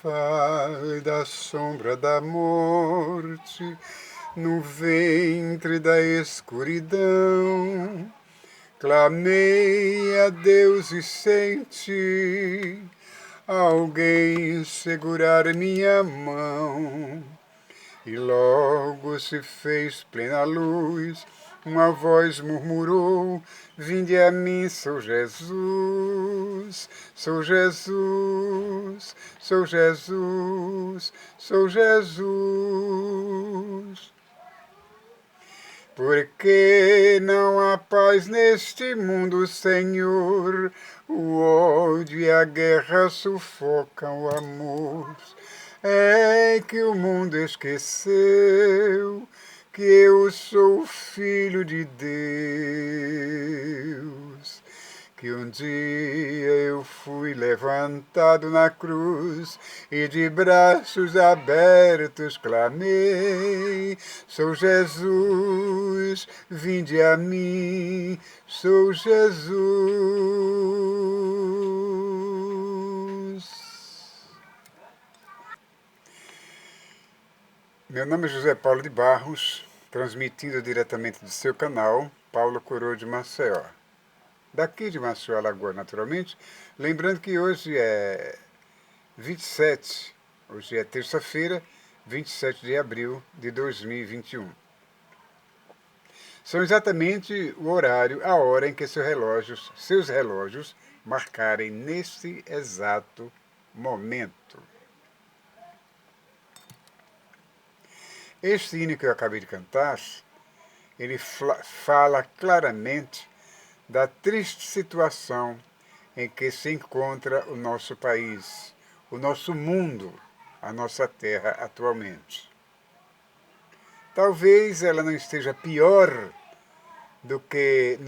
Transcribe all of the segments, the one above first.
vale da sombra da morte, no ventre da escuridão, clamei a Deus e senti alguém segurar minha mão. E logo se fez plena luz, uma voz murmurou: vinde a mim, sou Jesus, sou Jesus, sou Jesus, sou Jesus. Porque não há paz neste mundo, Senhor, o ódio e a guerra sufocam o amor. É que o mundo esqueceu que eu sou filho de Deus, que um dia eu fui levantado na cruz e de braços abertos clamei: sou Jesus, vinde a mim, sou Jesus. Meu nome é José Paulo de Barros, transmitindo diretamente do seu canal, Paulo Coroa de Maceió. Daqui de Maceió, Alagoas, naturalmente. Lembrando que hoje é 27, hoje é terça-feira, 27 de abril de 2021. São exatamente o horário, a hora em que seus relógios marcarem neste exato momento. Este hino que eu acabei de cantar, ele fala claramente da triste situação em que se encontra o nosso país, o nosso mundo, a nossa terra atualmente. Talvez ela não esteja pior do que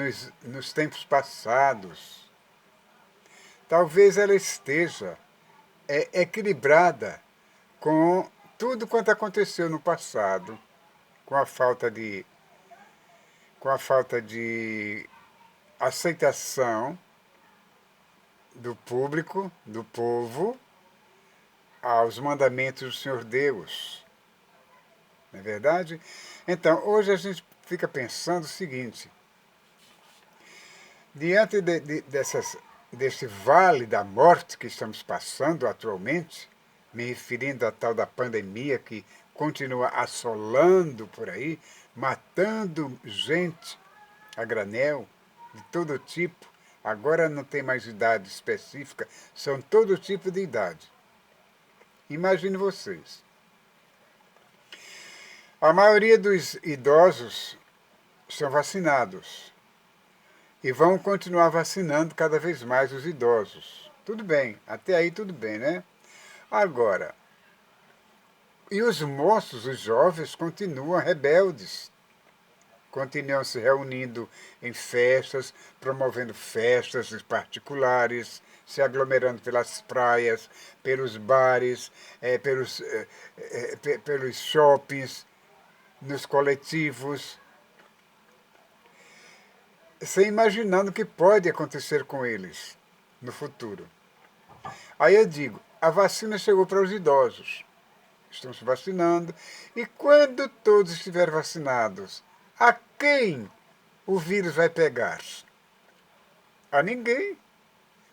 nos tempos passados. Talvez ela esteja equilibrada com tudo quanto aconteceu no passado, com a falta de aceitação do público, do povo, aos mandamentos do Senhor Deus. Não é verdade? Então, hoje a gente fica pensando o seguinte: diante desse vale da morte que estamos passando atualmente, me referindo à tal da pandemia que continua assolando por aí, matando gente a granel, de todo tipo. Agora não tem mais idade específica, são todo tipo de idade. Imagine vocês. A maioria dos idosos são vacinados e vão continuar vacinando cada vez mais os idosos. Tudo bem, até aí tudo bem, né? Agora, e os moços, os jovens, continuam rebeldes. Continuam se reunindo em festas, promovendo festas particulares, se aglomerando pelas praias, pelos bares, pelos shoppings, nos coletivos, sem imaginando o que pode acontecer com eles no futuro. Aí eu digo, a vacina chegou para os idosos, estão se vacinando, e quando todos estiverem vacinados, a quem o vírus vai pegar? A ninguém,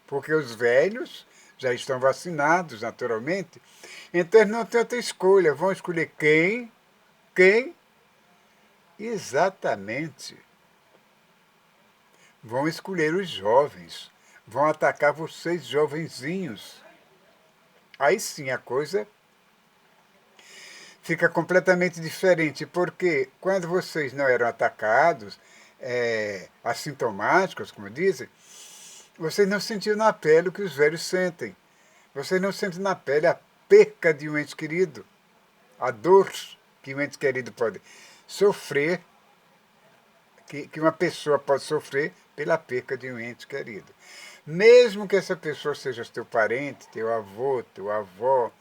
porque os velhos já estão vacinados, naturalmente, então eles não têm outra escolha, vão escolher quem? Quem? Exatamente. Vão escolher os jovens, vão atacar vocês, jovenzinhos. Aí sim a coisa fica completamente diferente, porque quando vocês não eram atacados, assintomáticos, como dizem, vocês não sentiam na pele o que os velhos sentem. Vocês não sentem na pele a perca de um ente querido, a dor que um ente querido pode sofrer, que uma pessoa pode sofrer pela perca de um ente querido. Mesmo que essa pessoa seja teu parente, teu avô, tua avó,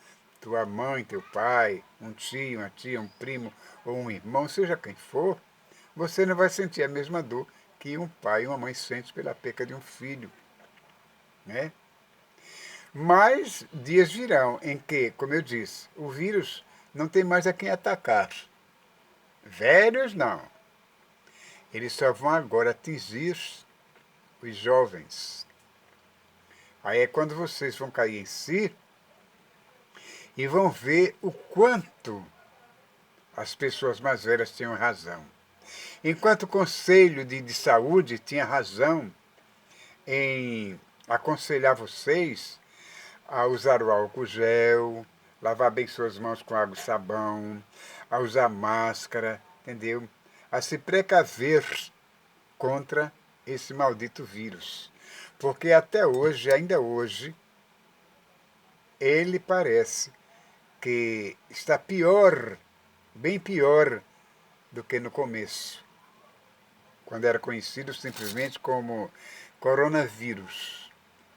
tua mãe, teu pai, um tio, uma tia, um primo ou um irmão, seja quem for, você não vai sentir a mesma dor que um pai e uma mãe sentem pela perca de um filho, né? Mas dias virão em que, como eu disse, o vírus não tem mais a quem atacar. Velhos não. Eles só vão agora atingir os jovens. Aí é quando vocês vão cair em si e vão ver o quanto as pessoas mais velhas tinham razão. Enquanto o Conselho de Saúde tinha razão em aconselhar vocês a usar o álcool gel, lavar bem suas mãos com água e sabão, a usar máscara, entendeu? A se precaver contra esse maldito vírus. Porque até hoje, ainda hoje, ele parece que está pior, bem pior do que no começo, quando era conhecido simplesmente como coronavírus.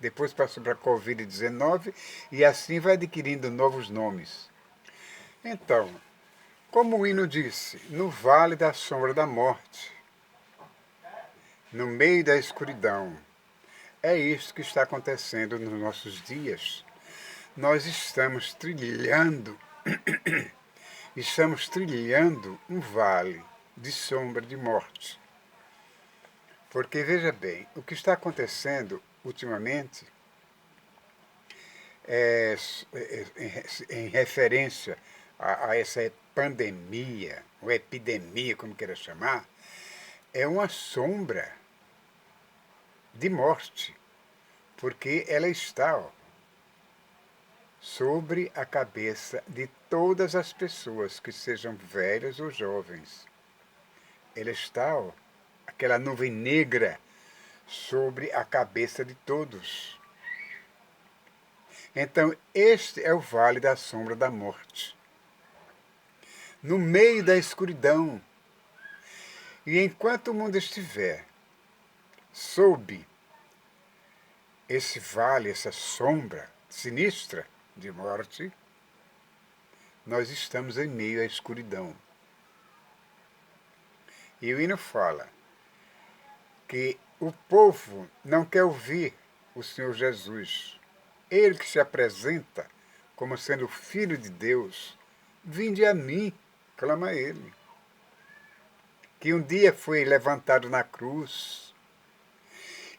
Depois passou para Covid-19 e assim vai adquirindo novos nomes. Então, como o hino disse, no vale da sombra da morte, no meio da escuridão, é isso que está acontecendo nos nossos dias. Nós estamos trilhando um vale de sombra de morte. Porque, veja bem, o que está acontecendo ultimamente, em referência a essa pandemia, ou epidemia, como queira chamar, é uma sombra de morte, porque ela está sobre a cabeça de todas as pessoas, que sejam velhas ou jovens. Ela está, aquela nuvem negra, sobre a cabeça de todos. Então, este é o vale da sombra da morte. No meio da escuridão. E enquanto o mundo estiver sob esse vale, essa sombra sinistra de morte, nós estamos em meio à escuridão. E o hino fala que o povo não quer ouvir o Senhor Jesus. Ele que se apresenta como sendo o Filho de Deus. Vinde a mim, clama ele. Que um dia foi levantado na cruz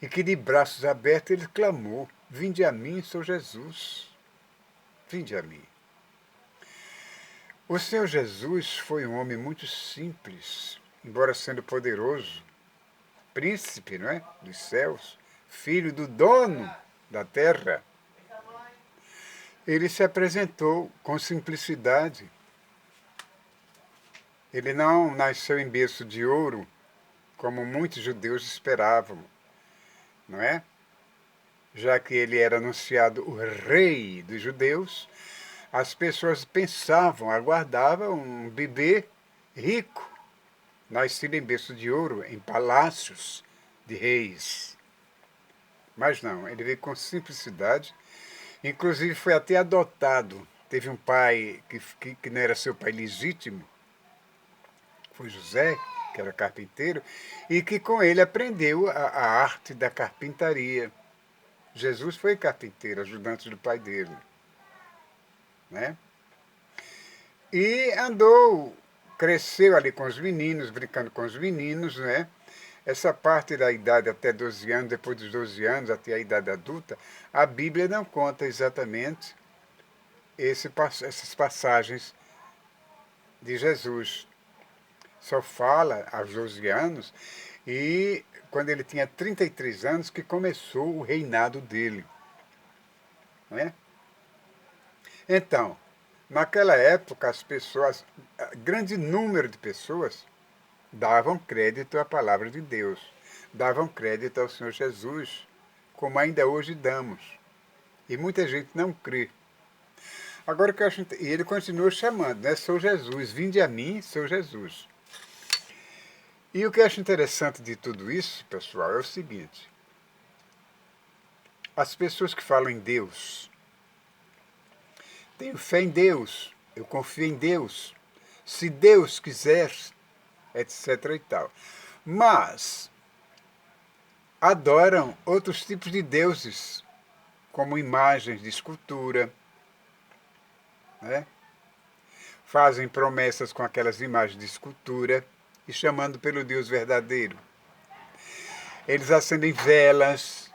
e que de braços abertos ele clamou: vinde a mim, sou Jesus. Vinde a mim. O Senhor Jesus foi um homem muito simples, embora sendo poderoso, príncipe, não é, dos céus, filho do dono da terra. Ele se apresentou com simplicidade. Ele não nasceu em berço de ouro, como muitos judeus esperavam, não é? Já que ele era anunciado o rei dos judeus, as pessoas pensavam, aguardavam um bebê rico, nascido em berço de ouro, em palácios de reis. Mas não, ele veio com simplicidade, inclusive foi até adotado. Teve um pai que não era seu pai legítimo, foi José, que era carpinteiro, e que com ele aprendeu a arte da carpintaria. Jesus foi carpinteiro, ajudante do pai dele. Né? E andou, cresceu ali com os meninos, brincando com os meninos, né? Essa parte da idade até 12 anos, depois dos 12 anos, até a idade adulta, a Bíblia não conta exatamente essas passagens de Jesus. Só fala aos 12 anos e quando ele tinha 33 anos que começou o reinado dele. Não é? Então, naquela época as pessoas, grande número de pessoas, davam crédito à palavra de Deus, davam crédito ao Senhor Jesus, como ainda hoje damos. E muita gente não crê. Agora que eu acho, e ele continua chamando, né? Sou Jesus, vinde a mim, sou Jesus. E o que eu acho interessante de tudo isso, pessoal, é o seguinte: as pessoas que falam em Deus, tenho fé em Deus, eu confio em Deus, se Deus quiser, etc. e tal. Mas adoram outros tipos de deuses, como imagens de escultura, né? Fazem promessas com aquelas imagens de escultura e chamando pelo Deus verdadeiro. Eles acendem velas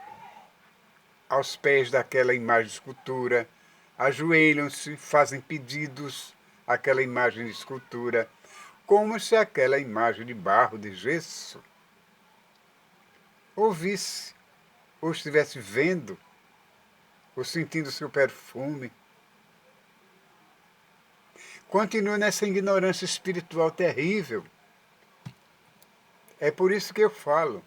aos pés daquela imagem de escultura, ajoelham-se, fazem pedidos àquela imagem de escultura, como se aquela imagem de barro, de gesso, ouvisse, ou estivesse vendo, ou sentindo seu perfume. Continua nessa ignorância espiritual terrível. É por isso que eu falo.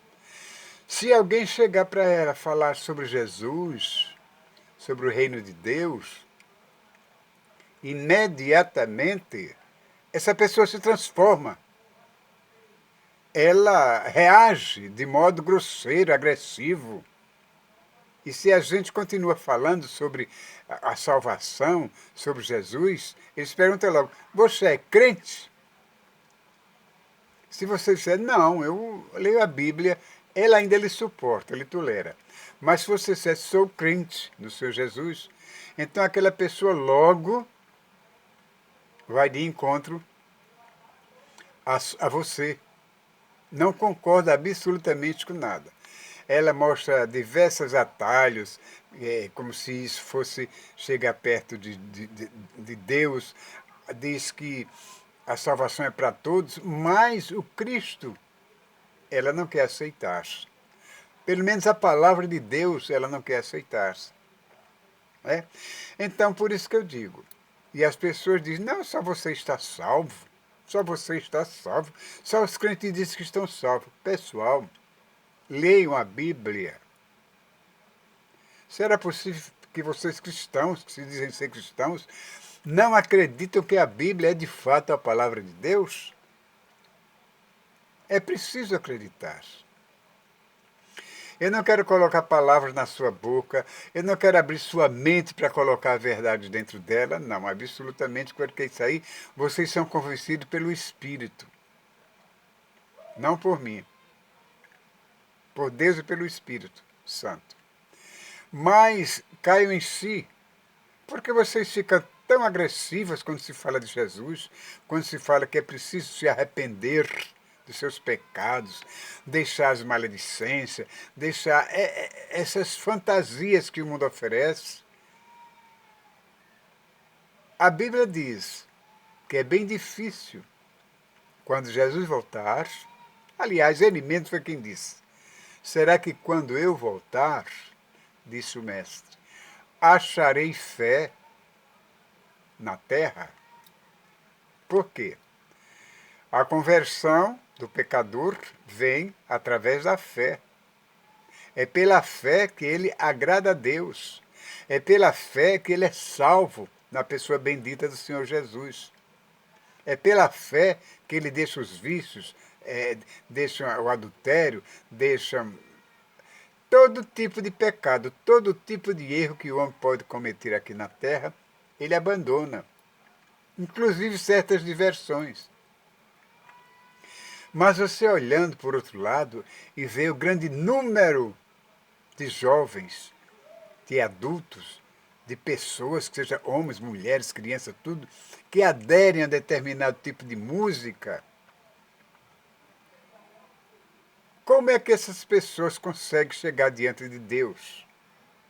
Se alguém chegar para ela falar sobre Jesus, sobre o reino de Deus, imediatamente essa pessoa se transforma. Ela reage de modo grosseiro, agressivo. E se a gente continua falando sobre a salvação, sobre Jesus, eles perguntam logo, você é crente? Se você disser, não, eu leio a Bíblia, ela ainda lhe suporta, lhe tolera. Mas se você disser, sou crente no Senhor Jesus, então aquela pessoa logo vai de encontro a você. Não concorda absolutamente com nada. Ela mostra diversos atalhos, como se isso fosse chegar perto de Deus. Diz que a salvação é para todos, mas o Cristo ela não quer aceitar. Pelo menos a palavra de Deus ela não quer aceitar. Né? Então, por isso que eu digo. E as pessoas dizem, não, só você está salvo. Só você está salvo. Só os crentes dizem que estão salvos. Pessoal, leiam a Bíblia. Será possível que vocês cristãos, que se dizem ser cristãos, não acreditam que a Bíblia é de fato a palavra de Deus? É preciso acreditar. Eu não quero colocar palavras na sua boca, eu não quero abrir sua mente para colocar a verdade dentro dela, não, absolutamente, porque isso aí vocês são convencidos pelo Espírito, não por mim, por Deus e pelo Espírito Santo. Mas caiam em si, porque vocês ficam tão agressivas quando se fala de Jesus, quando se fala que é preciso se arrepender dos seus pecados, deixar as maledicências, deixar essas fantasias que o mundo oferece. A Bíblia diz que é bem difícil quando Jesus voltar. Aliás, ele mesmo foi quem disse. Será que quando eu voltar, disse o mestre, acharei fé na terra? Por quê? A conversão do pecador vem através da fé. É pela fé que ele agrada a Deus. É pela fé que ele é salvo na pessoa bendita do Senhor Jesus. É pela fé que ele deixa os vícios, deixa o adultério, deixa todo tipo de pecado, todo tipo de erro que o homem pode cometer aqui na terra, ele abandona. Inclusive certas diversões. Mas você olhando por outro lado e vê o grande número de jovens, de adultos, de pessoas, que sejam homens, mulheres, crianças, tudo, que aderem a determinado tipo de música. Como é que essas pessoas conseguem chegar diante de Deus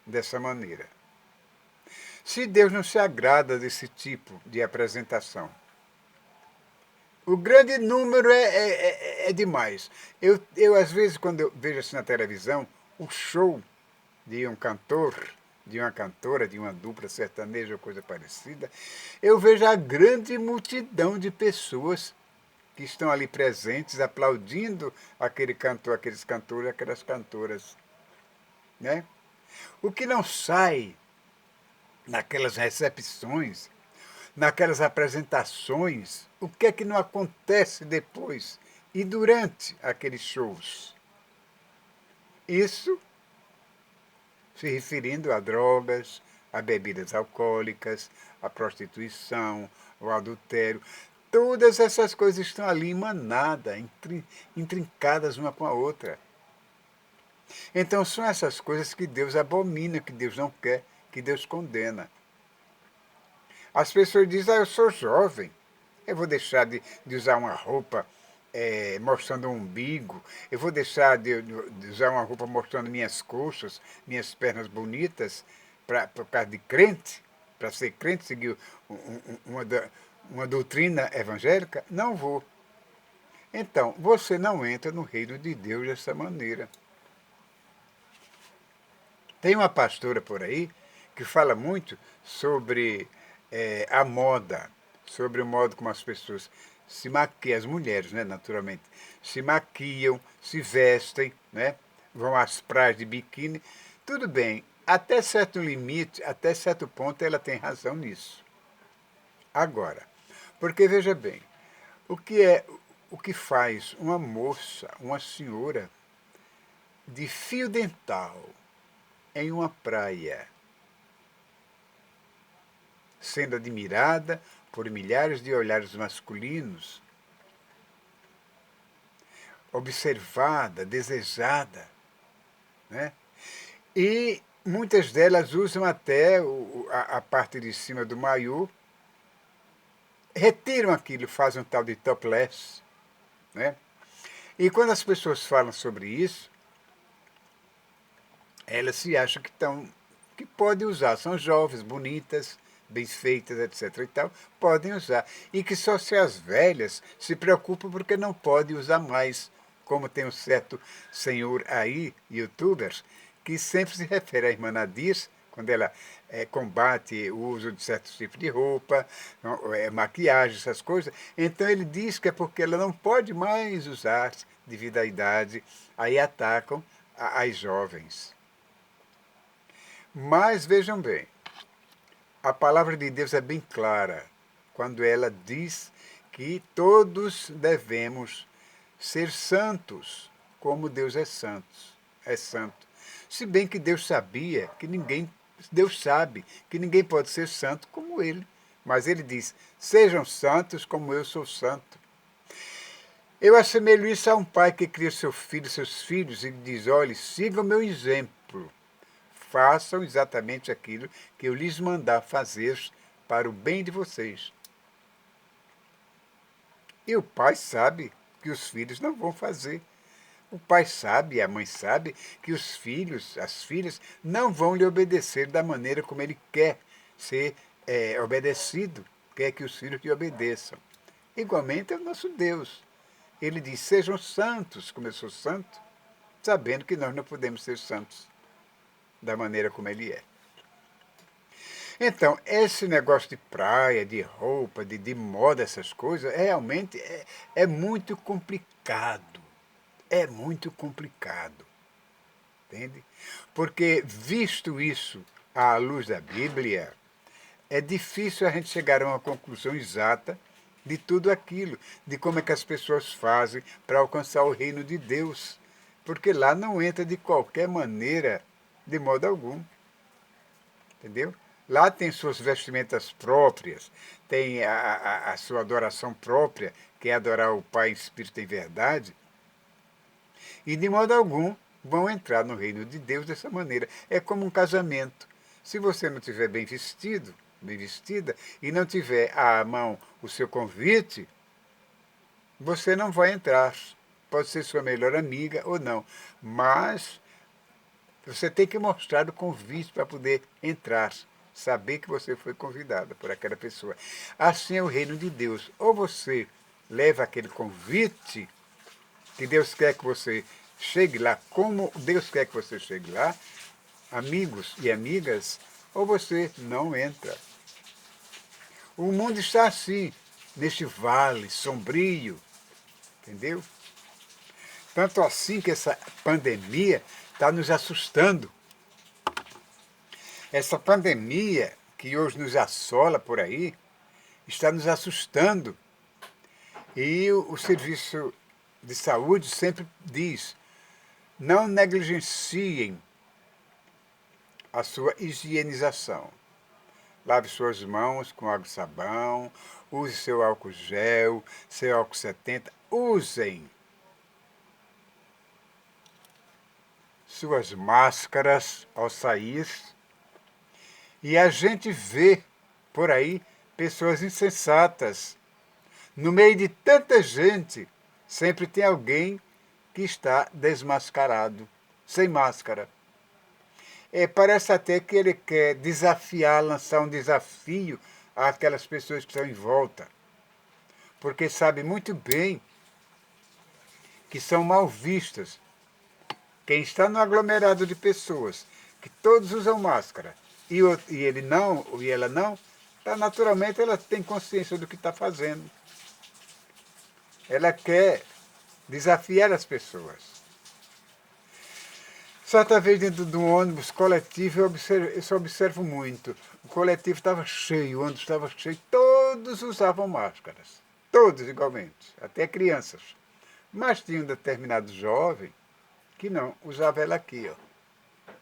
dessa maneira? Se Deus não se agrada desse tipo de apresentação. O grande número é demais. Eu, às vezes, quando eu vejo assim na televisão, o show de um cantor, de uma cantora, de uma dupla sertaneja ou coisa parecida, eu vejo a grande multidão de pessoas que estão ali presentes, aplaudindo aquele cantor, aqueles cantores, aquelas cantoras. Né? O que não sai naquelas recepções, naquelas apresentações, o que é que não acontece depois e durante aqueles shows? Isso se referindo a drogas, a bebidas alcoólicas, a prostituição, o adultério. Todas essas coisas estão ali emanadas, intrincadas uma com a outra. Então são essas coisas que Deus abomina, que Deus não quer, que Deus condena. As pessoas dizem, eu sou jovem, eu vou deixar de usar uma roupa mostrando o umbigo, eu vou deixar de usar uma roupa mostrando minhas coxas, minhas pernas bonitas, por causa de crente, para ser crente, seguir uma doutrina evangélica? Não vou. Então, você não entra no reino de Deus dessa maneira. Tem uma pastora por aí que fala muito sobre a moda, sobre o modo como as pessoas se maquiam, as mulheres, né, naturalmente, se maquiam, se vestem, né, vão às praias de biquíni. Tudo bem, até certo limite, até certo ponto ela tem razão nisso. Agora, porque veja bem, o que faz uma moça, uma senhora de fio dental em uma praia, sendo admirada por milhares de olhares masculinos, observada, desejada, né? E muitas delas usam até a parte de cima do maiô, retiram aquilo, fazem um tal de topless, né? E quando as pessoas falam sobre isso, elas se acham que podem usar, são jovens, bonitas, bem feitas, etc. e tal, podem usar. E que só se as velhas se preocupam porque não podem usar mais, como tem um certo senhor aí, youtubers, que sempre se refere à irmã Nadir, quando ela combate o uso de certos tipos de roupa, maquiagem, essas coisas. Então ele diz que é porque ela não pode mais usar devido à idade, aí atacam as jovens. Mas vejam bem, a palavra de Deus é bem clara quando ela diz que todos devemos ser santos, como Deus é santo. Se bem que Deus sabia que Deus sabe que ninguém pode ser santo como ele. Mas ele diz, sejam santos como eu sou santo. Eu assemelho isso a um pai que cria seus filhos e diz, olhe, siga o meu exemplo. Façam exatamente aquilo que eu lhes mandar fazer para o bem de vocês. E o pai sabe que os filhos não vão fazer. O pai sabe, a mãe sabe que os filhos, as filhas, não vão lhe obedecer da maneira como ele quer ser obedecido, quer que os filhos lhe obedeçam. Igualmente é o nosso Deus. Ele diz, sejam santos, como eu sou santo, sabendo que nós não podemos ser santos da maneira como ele é. Então, esse negócio de praia, de roupa, de moda, essas coisas, realmente é muito complicado. É muito complicado. Entende? Porque, visto isso à luz da Bíblia, é difícil a gente chegar a uma conclusão exata de tudo aquilo, de como é que as pessoas fazem para alcançar o reino de Deus. Porque lá não entra de qualquer maneira, de modo algum. Entendeu? Lá tem suas vestimentas próprias, tem a sua adoração própria, que é adorar o Pai em espírito e em verdade, e de modo algum vão entrar no reino de Deus dessa maneira. É como um casamento. Se você não tiver bem vestido, bem vestida, e não tiver à mão o seu convite, você não vai entrar. Pode ser sua melhor amiga ou não, mas você tem que mostrar o convite para poder entrar, saber que você foi convidada por aquela pessoa. Assim é o reino de Deus. Ou você leva aquele convite que Deus quer que você chegue lá, como Deus quer que você chegue lá, amigos e amigas, ou você não entra. O mundo está assim, neste vale sombrio, entendeu? Tanto assim que essa pandemia está nos assustando. Essa pandemia que hoje nos assola por aí está nos assustando. E o Serviço de Saúde sempre diz, não negligenciem a sua higienização. Lave suas mãos com água e sabão, use seu álcool gel, seu álcool 70, usem. suas máscaras ao sair, e a gente vê por aí pessoas insensatas. No meio de tanta gente, sempre tem alguém que está desmascarado, sem máscara. Parece até que ele quer desafiar, lançar um desafio àquelas pessoas que estão em volta, porque sabe muito bem que são mal vistas. Quem está no aglomerado de pessoas, que todos usam máscara, e ele não, e ela não, tá, naturalmente ela tem consciência do que está fazendo. Ela quer desafiar as pessoas. Certa vez dentro de um ônibus coletivo, eu só observo muito. O coletivo estava cheio, o ônibus estava cheio, todos usavam máscaras. Todos igualmente, até crianças. Mas tinha um determinado jovem que não, usava ela aqui, ó,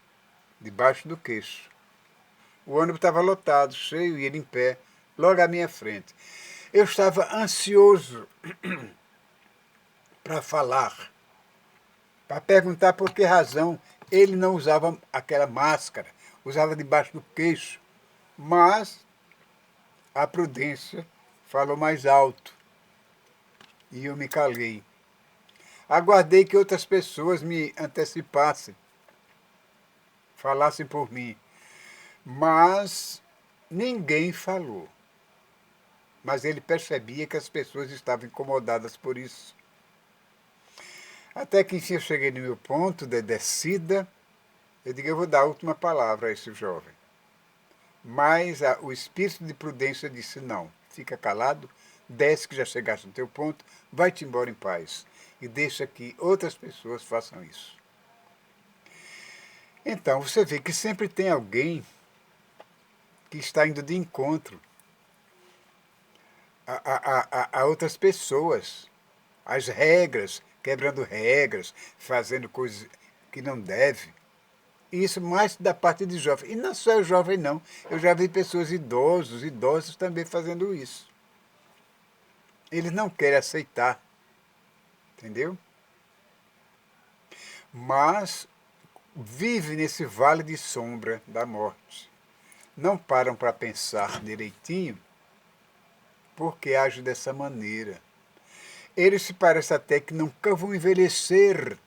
debaixo do queixo. O ônibus estava lotado, cheio, e ele em pé, logo à minha frente. Eu estava ansioso para falar, para perguntar por que razão ele não usava aquela máscara, usava debaixo do queixo. Mas a prudência falou mais alto e eu me calei. Aguardei que outras pessoas me antecipassem, falassem por mim, mas ninguém falou. Mas ele percebia que as pessoas estavam incomodadas por isso. Até que enfim eu cheguei no meu ponto de descida, eu digo, eu vou dar a última palavra a esse jovem. Mas o espírito de prudência disse, não, fica calado, desce que já chegaste no teu ponto, vai-te embora em paz e deixa que outras pessoas façam isso. Então, você vê que sempre tem alguém que está indo de encontro a outras pessoas, as regras, quebrando regras, fazendo coisas que não deve. Isso mais da parte de jovem. E não só o jovem, não. Eu já vi pessoas idosos também fazendo isso. Eles não querem aceitar, entendeu? Mas vivem nesse vale de sombra da morte. Não param para pensar direitinho porque agem dessa maneira. Eles se parecem até que nunca vão envelhecer.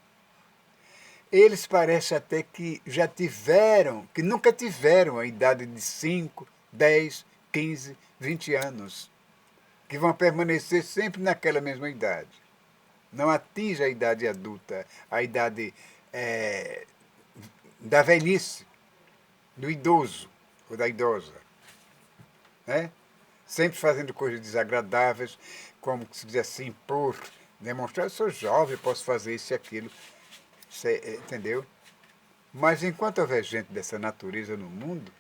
Eles parecem até que já tiveram, que nunca tiveram a idade de 5, 10, 15, 20 anos. Que vão permanecer sempre naquela mesma idade. Não atinge a idade adulta, a idade da velhice, do idoso ou da idosa. Né? Sempre fazendo coisas desagradáveis, como se diz assim, impor, demonstrar, eu sou jovem, posso fazer isso e aquilo, entendeu? Mas enquanto houver gente dessa natureza no mundo,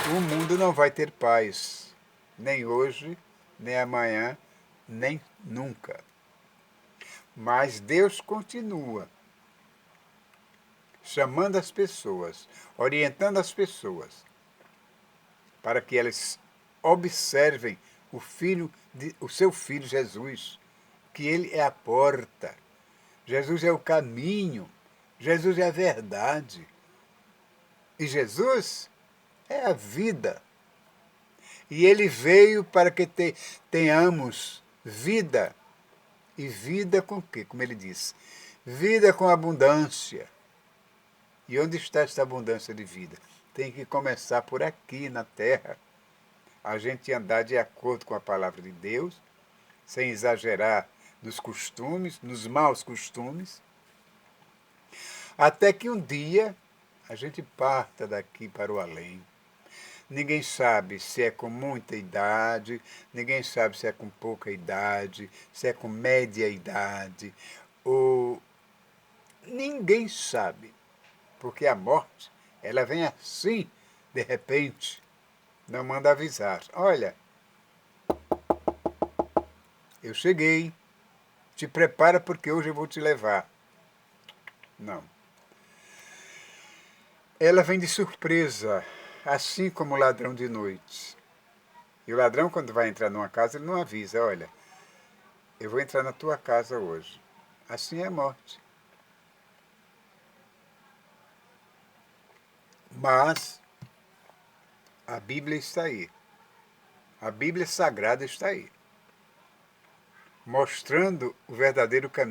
o mundo não vai ter paz, nem hoje, nem amanhã, nem nunca. Mas Deus continua chamando as pessoas, orientando as pessoas, para que elas observem o seu filho Jesus, que ele é a porta, Jesus é o caminho, Jesus é a verdade. E Jesus é a vida. E ele veio para que tenhamos vida. E vida com o quê? Como ele disse, vida com abundância. E onde está essa abundância de vida? Tem que começar por aqui, na terra. A gente andar de acordo com a palavra de Deus, sem exagerar nos costumes, nos maus costumes, até que um dia a gente parta daqui para o além. Ninguém sabe se é com muita idade, ninguém sabe se é com pouca idade, se é com média idade, ou ninguém sabe, porque a morte, ela vem assim, de repente, não manda avisar. Olha, eu cheguei, te prepara porque hoje eu vou te levar. Não. Ela vem de surpresa, assim como o ladrão de noite. E o ladrão, quando vai entrar numa casa, ele não avisa, olha, eu vou entrar na tua casa hoje. Assim é a morte. Mas a Bíblia está aí. A Bíblia Sagrada está aí, mostrando o verdadeiro caminho.